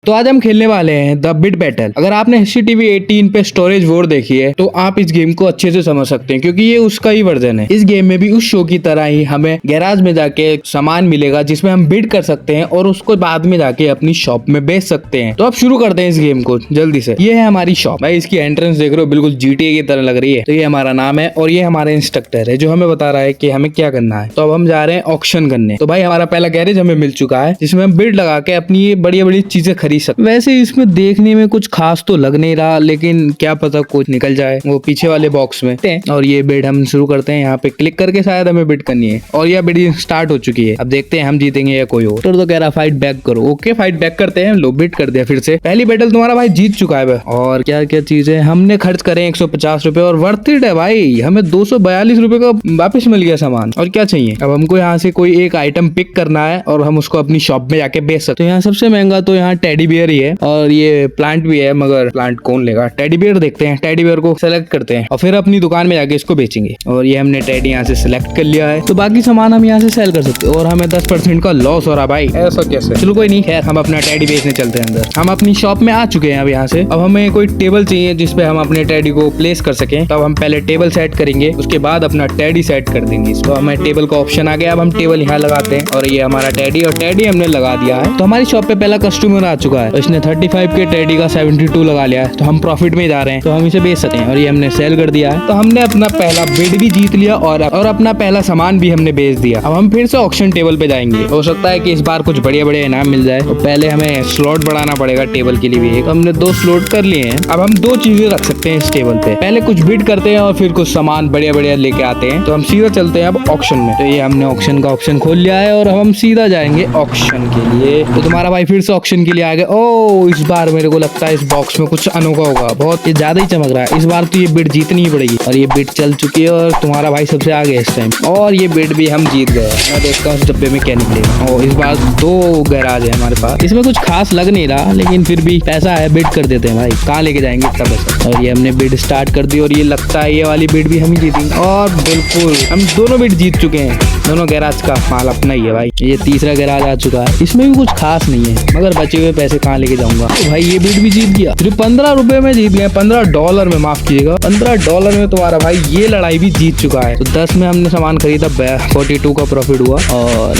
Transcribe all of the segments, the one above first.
तो आज हम खेलने वाले हैं द बिट बैटल। अगर आपने HCTV 18 पे स्टोरेज वॉर देखी है तो आप इस गेम को अच्छे से समझ सकते हैं, क्योंकि ये उसका ही वर्जन है। इस गेम में भी उस शो की तरह ही हमें गैराज में जाके सामान मिलेगा जिसमें हम बिड कर सकते हैं और उसको बाद में जाके अपनी शॉप में बेच सकते हैं। तो अब शुरू करते हैं इस गेम को जल्दी से। ये है हमारी शॉप। भाई इसकी एंट्रेंस देख रहे हो, बिल्कुल GTA की तरह लग रही है। तो ये हमारा नाम है और ये हमारा इंस्ट्रक्टर है जो हमें बता रहा है कि हमें क्या करना है। तो अब हम जा रहे हैं ऑक्शन करने। तो भाई हमारा पहला गैरेज हमें मिल चुका है जिसमें हम बिड लगा के अपनी ये बड़ी बड़ी चीजें खरीद सकते। वैसे इसमें देखने में कुछ खास तो लग नहीं रहा, लेकिन क्या पता कुछ निकल जाए वो पीछे वाले बॉक्स में। और ये बिड हम शुरू करते हैं। यहाँ पे क्लिक करके शायद हमें बिड करनी है और यह बिड स्टार्ट हो चुकी है। अब देखते हैं हम जीतेंगे या कोई और। तो कह रहा फाइट बैक करो। ओके फाइट बैक करते हैं। लो बिड कर दिया फिर से। पहली बैटल तुम्हारा भाई जीत चुका है। और क्या क्या चीजें हमने खर्च करे 150 रुपए और वर्थ इट है भाई। हमें 242 रुपए का वापस मिल गया सामान। और क्या चाहिए। अब हमको यहाँ से कोई एक आइटम पिक करना है और हम उसको अपनी शॉप में जाके बेच सकते हैं। तो यहाँ सबसे महंगा तो यहाँ टेडी बियर ही है और ये प्लांट भी है, मगर प्लांट कौन लेगा। टेडी बियर देखते हैं। टेडी बियर को सेलेक्ट करते हैं और फिर अपनी दुकान में जाके इसको बेचेंगे। और ये हमने टेडी यहाँ से सिलेक्ट कर लिया है। तो बाकी सामान हम यहाँ से सेल कर सकते हैं और हमें 10% का लॉस हो रहा भाई। ऐसा कैसे। चलो कोई नहीं, खैर हम अपना टेडी बेचने चलते हैं अंदर। हम अपनी शॉप में आ चुके हैं अब यहाँ से। अब हमें कोई टेबल चाहिए जिसपे हम अपने टेडी को प्लेस कर सकें। तब हम पहले टेबल सेट करेंगे, उसके बाद अपना टेडी सेट कर देंगे। तो हमें टेबल का ऑप्शन आ गया। अब हम टेबल यहाँ लगाते हैं और ये हमारा टेडी और टेडी हमने लगा दिया है। तो हमारी शॉप पे पहला कस्टमर आ चुका है। तो इसने 35 के टेडी का 72 लगा लिया है। तो हम प्रॉफिट में जा रहे हैं, तो हम इसे बेच सकते हैं। और ये हमने सेल कर दिया है। तो हमने अपना पहला बिड भी जीत लिया और अपना पहला सामान भी हमने बेच दिया। अब हम फिर से ऑक्शन टेबल पे जाएंगे। हो सकता है कि इस बार कुछ बढ़िया बढ़िया इनाम मिल जाए। तो पहले हमें स्लॉट बढ़ाना पड़ेगा टेबल के लिए भी एक। हमने 2 स्लॉट कर लिए हैं। अब हम 2 चीजें रख सकते हैं इस टेबल पे। पहले कुछ बिड करते हैं और फिर कुछ सामान बढ़िया बढ़िया लेके आते हैं। तो हम सीधा चलते हैं अब ऑक्शन में। तो ये हमने ऑक्शन का ऑप्शन खोल लिया है और हम सीधा जाएंगे ऑक्शन के लिए। तो तुम्हारा भाई फिर से ऑक्शन के लिए आ गया। ओ इस बार मेरे को लगता है इस बॉक्स में कुछ अनोखा होगा। बहुत ज्यादा ही चमक रहा है इस बार। तो ये बिड जीतनी ही पड़ेगी। और ये बिड चल चुकी है और तुम्हारा भाई सबसे आगे इस टाइम। और ये बिड भी हम जीत गए। मैं देखता हूँ इस डब्बे में क्या निकलेगा। और इस बार 2 गैराज है हमारे पास। इसमें कुछ खास लग नहीं रहा, लेकिन फिर भी पैसा है, बिड कर देते हैं भाई। कहाँ लेके जाएंगे इतना पैसा। और ये हमने बिड स्टार्ट कर दी और ये लगता है ये वाली बिड भी हम ही जीतेंगे। और बिल्कुल हम दोनों बिड जीत चुके हैं। दोनों गैराज का माल अपना ही है भाई। ये तीसरा गैराज आ चुका है। इसमें भी कुछ खास नहीं है, मगर बचे हुए पैसे कहाँ लेके जाऊंगा। तो भाई ये बिड भी जीत गया। सिर्फ 15 रुपए में जीत गया। $15 में, माफ कीजिएगा, $15 में तुम्हारा भाई ये लड़ाई भी जीत चुका है। तो 10 में हमने सामान खरीदा, 42 का प्रॉफिट हुआ और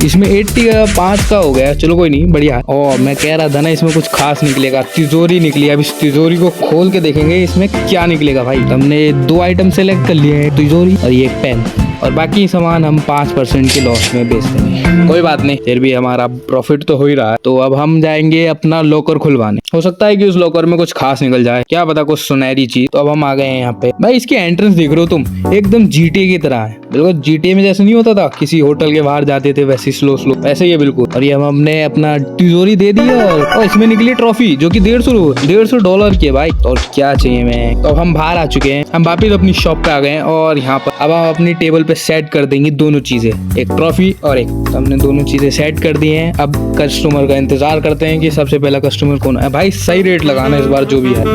इसमें 80 का 5 का हो गया। चलो कोई नहीं, बढ़िया। और मैं कह रहा था ना इसमें कुछ खास निकलेगा। तिजोरी निकली। अब इस तिजोरी को खोल के देखेंगे इसमें क्या निकलेगा भाई। हमने 2 आइटम सेलेक्ट कर लिए हैं, तिजोरी और ये पेन। और बाकी सामान हम 5% के लॉस में बेच देंगे। कोई बात नहीं, फिर भी हमारा प्रॉफिट तो हो ही रहा है। तो अब हम जाएंगे अपना लॉकर खुलवाने। हो सकता है कि उस लॉकर में कुछ खास निकल जाए, क्या पता कुछ सुनहरी चीज। तो अब हम आ गए हैं यहाँ पे। भाई इसकी एंट्रेंस देख रहे हो तुम, एकदम GTA की तरह है। बिल्कुल GTA में जैसे नहीं होता था किसी होटल के बाहर जाते थे वैसे स्लो वैसे ही है बिल्कुल। और ये हमने अपना तिजोरी दे दी और इसमें निकली ट्रॉफी जो कि $150 की है भाई। और क्या चाहिए मैं। तो हम बाहर आ चुके हैं। हम वापिस अपनी शॉप पे आ गए हैं और यहाँ पर अब हम अपनी टेबल पे सेट कर देंगे दोनों चीजें, एक ट्रॉफी और एक। तो हमने दोनों चीजें सेट कर दी हैं। अब कस्टमर का इंतजार करते हैं कि सबसे पहला कस्टमर कौन है। भाई सही रेट लगाना इस बार जो भी है।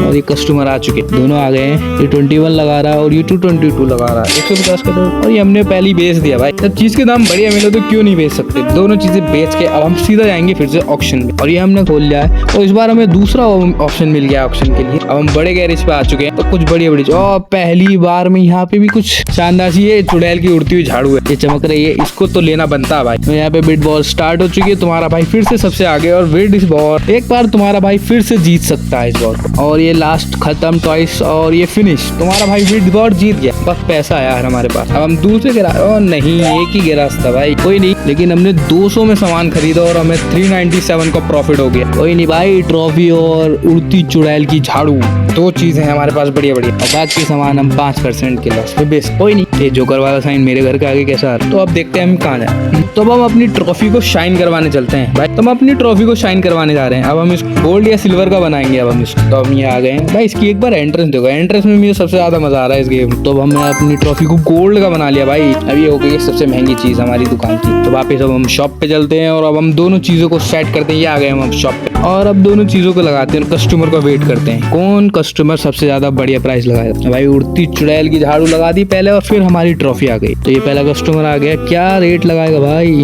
और ये कस्टमर आ चुके, दोनों आ गए हैं। ये 21 लगा रहा है और ये 222 लगा रहा है। 150 का। और ये हमने पहले ही बेच दिया भाई। जब चीज के दाम बढ़िया मिले तो क्यों नहीं बेच सकते। दोनों चीजें बेच के अब हम सीधा जाएंगे फिर से ऑक्शन में। और ये हमने खोल लिया है और इस बार हमें दूसरा ऑप्शन मिल गया ऑक्शन के लिए। अब हम बड़े गैरेज पे आ चुके हैं। तो कुछ बढ़िया बड़ी और पहली बार में यहाँ पे भी कुछ शानदार सी ये चुड़ैल की उड़ती हुई झाड़ू है, ये चमक रही है। इसको तो लेना बनता है भाई। तो यहाँ पे बिड बॉल स्टार्ट हो चुकी है। तुम्हारा भाई फिर से सबसे आगे और बिड इस बॉल एक बार तुम्हारा भाई फिर से जीत सकता है इस बॉल। और ये लास्ट खत्म टॉइस और ये फिनिश। तुम्हारा भाई बिड बॉल जीत गया। बस पैसा आया है हमारे पास। अब हम दूसरे गिरा नहीं, एक ही गिरास था भाई। कोई नहीं, लेकिन हमने 200 में सामान खरीदा और हमें 397 का प्रॉफिट हो गया। कोई नहीं भाई, ट्रॉफी और उड़ती चुड़ैल की झाड़ू 2 चीजें हैं हमारे पास बढ़िया बढ़िया। और बाकी सामान हम 5% के लॉस में बेच। कोई नहीं, ये जोकर वाला साइन मेरे घर के आगे कैसा। तो अब देखते हैं हम कहाँ जाए। तो अब हम अपनी ट्रॉफी को शाइन करवाने चलते हैं भाई। तो हम अपनी ट्रॉफी को शाइन करवाने जा रहे हैं। अब हम इस गोल्ड या सिल्वर का बनाएंगे। अब हम इसको, तो हम ये आ गए हैं भाई। इसकी एक बार एंट्रेंस देखो। एंट्रेंस में मुझे सबसे ज्यादा मजा आ रहा है इस गेम। तो अब हमने अपनी ट्रॉफी को गोल्ड का बना लिया भाई। अब ये हो गई सबसे महंगी चीज हमारी दुकान की। तो वापस अब हम शॉप पे चलते हैं और अब हम दोनों चीजों को सेट करते हैं। ये आ गए हम शॉप पे और अब दोनों चीजों को लगाते हैं। कस्टमर का वेट करते हैं कौन कस्टमर सबसे ज्यादा बढ़िया प्राइस लगाया। भाई उड़ती चुड़ैल की झाड़ू लगा दी पहले और फिर हमारी ट्रॉफी आ गई। तो ये पहला कस्टमर आ गया। क्या रेट लगाएगा भाई।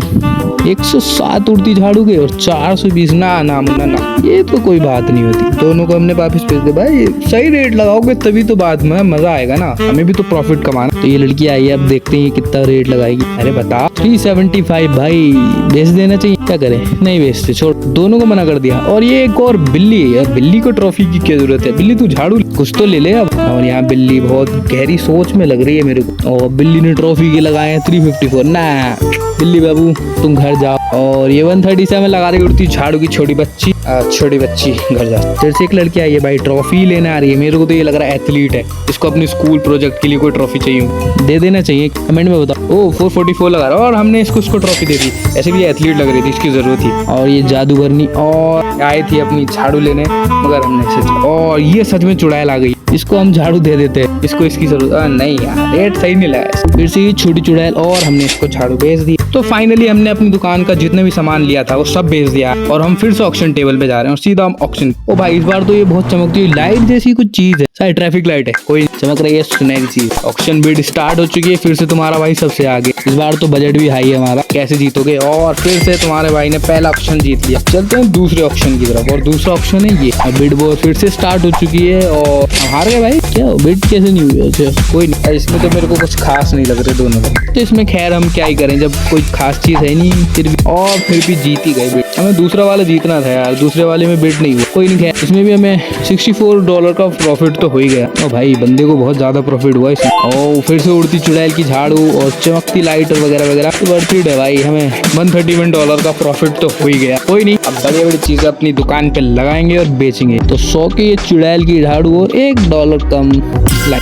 107 उड़ती झाड़ू के और 420 ना ना मुन्ना ना, ये तो कोई बात नहीं होती। दोनों को हमने वापस भेज दिया। भाई सही रेट लगाओगे तभी तो बाद में मजा आएगा ना, हमें भी तो प्रॉफिट कमाना। तो ये लड़की आई है, अब देखते हैं कितना रेट लगाएगी। अरे बता 375 भाई, बेच देना चाहिए, क्या करें, नहीं बेचते, छोड़, दोनों को मना कर दिया। और ये एक और बिल्ली है यार, बिल्ली को ट्रॉफी की क्या जरूरत है, बिल्ली तू झाड़ू कुछ तो ले ले अब। और यहाँ बिल्ली बहुत गहरी सोच में लग रही है मेरे को। और बिल्ली ने ट्रॉफी के लगाए हैं 354 ना। बिल्ली बाबू तुम घर जाओ। और ये 137 लगा रही उड़ती झाड़ू की छोटी बच्ची, घर जा। फिर से एक लड़की आई है भाई, ट्रॉफी लेने आ रही है। मेरे को तो ये लग रहा है एथलीट है, इसको अपनी स्कूल प्रोजेक्ट के लिए कोई ट्रॉफी चाहिए, दे देना चाहिए, कमेंट में बताओ। ओ 444 लगा रहा है और हमने इसको ट्रॉफी दे दी। ऐसे भी एथलीट लग रही थी, इसकी जरूरत थी। और ये जादूगरनी और आई थी अपनी झाड़ू लेने, मगर हमने और ये सच में चुड़ैल आ गई, इसको हम झाड़ू दे देते हैं, इसको इसकी जरूरत नहीं यार, रेट सही नहीं लगा। फिर से ये छोटी चुड़ैल और हमने इसको झाड़ू बेच दी। तो फाइनली हमने अपनी दुकान का जितने भी सामान लिया था वो सब बेच दिया और हम फिर से ऑक्शन टेबल पे जा रहे हैं और सीधा हम ऑक्शन। ओ भाई इस बार तो ये बहुत चमकती हुई लाइट जैसी कुछ चीज है, शायद ट्रैफिक लाइट है, कोई चमक रही है सुनहरी चीज। ऑक्शन बिड स्टार्ट हो चुकी है, फिर से तुम्हारा भाई सबसे आगे। इस बार तो बजट भी हाई है हमारा, कैसे जीतोगे। और फिर से तुम्हारे भाई ने पहला ऑक्शन जीत लिया। चलते हैं दूसरे ऑक्शन की तरफ, और दूसरा ऑक्शन है ये। बिड वो फिर से स्टार्ट हो चुकी है और हार गए भाई। क्या बिड कैसे नहीं हुई? अच्छा कोई नहीं, इसमें तो मेरे को कुछ खास नहीं लग रहे दोनों को, तो इसमें खैर हम क्या ही करें जब कोई खास चीज है नहीं। फिर भी जीत ही गए बिड। हमें दूसरा वाला जीतना था यार, दूसरे वाले में बिड नहीं हुआ, कोई नहीं, खैर इसमें भी हमें $64 का प्रॉफिट तो हो ही गया। ओ भाई बंदे को बहुत ज्यादा प्रॉफिट हुआ इसमें। और फिर से उड़ती चुड़ैल की झाड़ू और चमकती लाइट और वगैरह वगैरह, तो वर्थ इट है भाई। हमें $131 का प्रॉफिट तो हो ही गया। कोई नहीं, अब बड़ी बड़ी चीजें अपनी दुकान पे लगाएंगे और बेचेंगे। तो 100 की ये चुड़ैल की झाड़ू और $1 कम,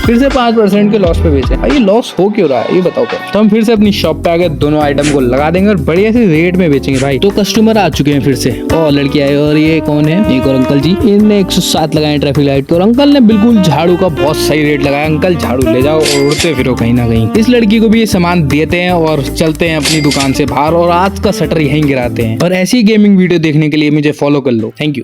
फिर से 5% के लॉस पे बेचे। भाई लॉस हो क्यों रहा है ये बताओ। तो हम फिर से अपनी शॉप पे आके दोनों आइटम को लगा देंगे और बढ़िया से रेट में बेचेंगे भाई। तो कस्टमर आ चुके हैं फिर से, और लड़की आई। और ये कौन है? एक और अंकल जी, इनने 107 लगाए ट्रैफिक लाइट के और अंकल ने बिल्कुल झाड़ू का बहुत सही रेट लगाया। अंकल झाड़ू ले जाओ और उड़ते फिरो कहीं ना कहीं। इस लड़की को भी ये सामान देते हैं और चलते हैं अपनी दुकान से बाहर और आज का शटर यहीं गिराते हैं। और ऐसी गेमिंग वीडियो देखने के लिए मुझे फॉलो कर लो। Thank you.